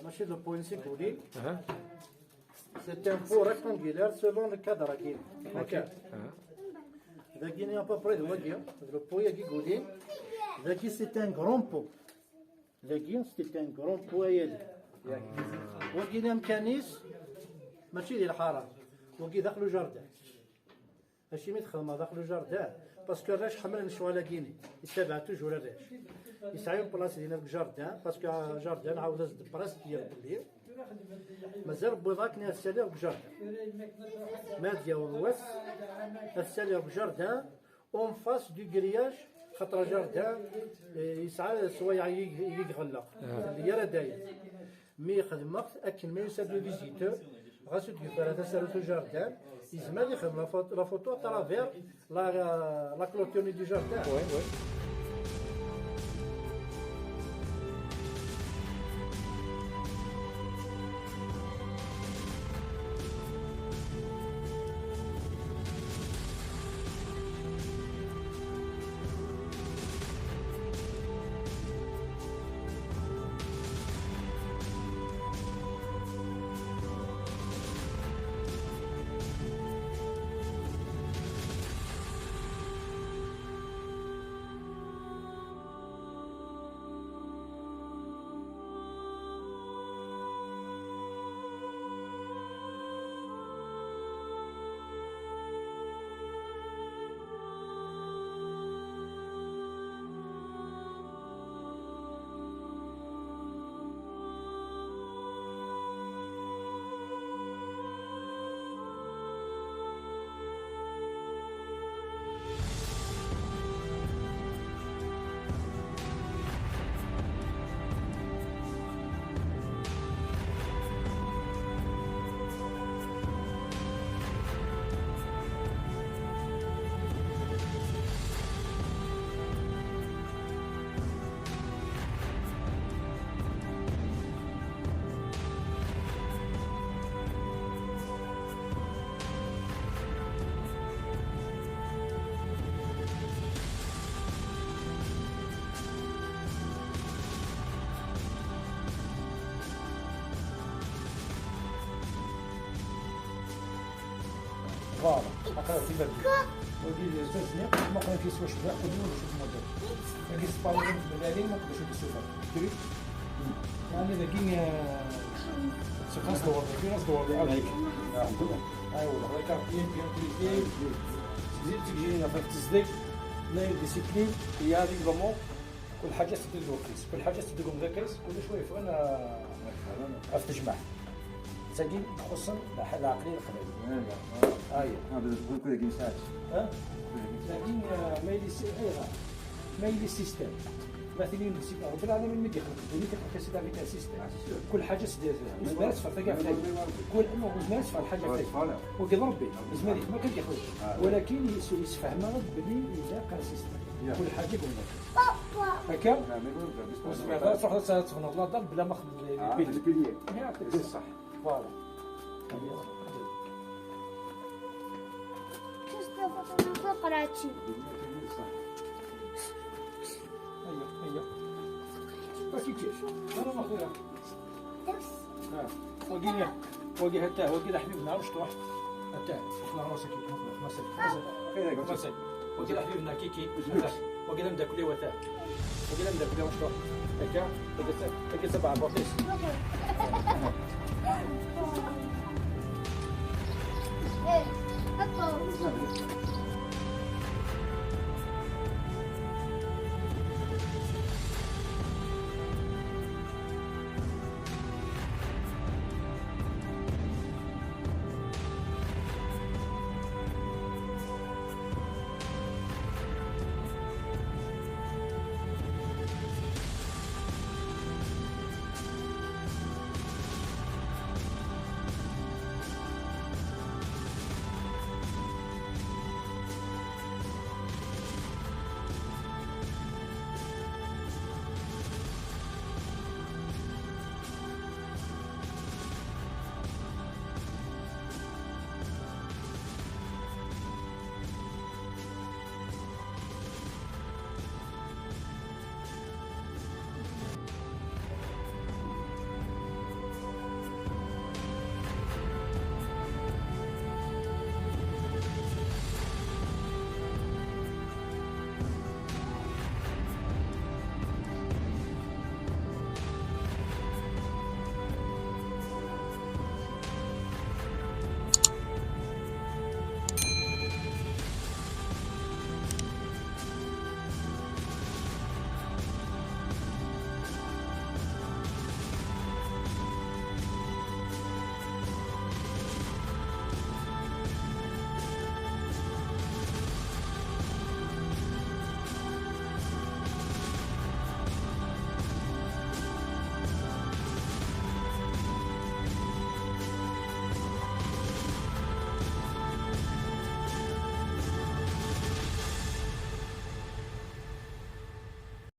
ماشي لو بوين سيكولي. C'est un pot rectangulaire selon le cadre qui هكا. إذا جينا أبوبري دواجيا لو بو يجي قولي. إذا جي c'est un grand pot. إذا جي c'est un grand pot يلي. وجينا مكانيس ماشي ديال الحارة. وجي داخلو جاردان. ماشي مدخل ما داخلو جاردان. باسكو الراش حمل نشوى لاكيني يتبع توجور الراش يسعى بلاصه ديال الجاردان باسكو جاردان عاود زد براس ديال الليل مازال بيضاك ناس سالي بجاردان ماديا والواس السالي بجاردان اون فاس دو غرياج خاطر جاردان يسعى سوايع يغلق اللي راه داير مي خدمت اكن ما يساب لو فيزيتور غاسو تقفل هذا سالو جاردان يزمال يخدم لا فوتو ترافير لا كلوتيوني دو جاردان. فوالا هكا في بالي ودي زوج ما كان كيسوا شباب قديم وشوف الموديل كاين سبايرين بالي ما نقدرش نشوفها تري يعني اذا كاين سيكونس دور كاين دور على هيك اي والله هاي كارتين بيان زيد تجينا في التصديق لا ديسيبلين هي هذيك ضمو كل حاجه تدير كيس كل حاجه تدير من كيس كل شويه فانا افتجمع ساكين خصن العقليه القبليه هذا تقول كل كيسات لكن ما يلي سيستم مثلا رب العالمين ما كيخلق الدنيا كيخلق كيسيد عليك سيستم كل حاجه سدير فيها زمان صفر كاع فيها كل انه زمان صفر حاجه فيها وكذا ربي زمان ما كان كيخرج ولكن يسفهمها بلي اذا قال سيستم كل حاجه قلنا هكا وسمعت تروح تصفن الله ضرب بلا ما خدم البيت صح فوالا قراتي هيا باكيتي انا ما خويا وقيل وقيل حتى وقيل حبيبنا واش تروح حتى اخلا راسك مسك وقيل حبيبنا كيكي وقيل نبدا كلي وثاء وقيل نبدا كلي واش تروح هكا هكا 7 بوطيس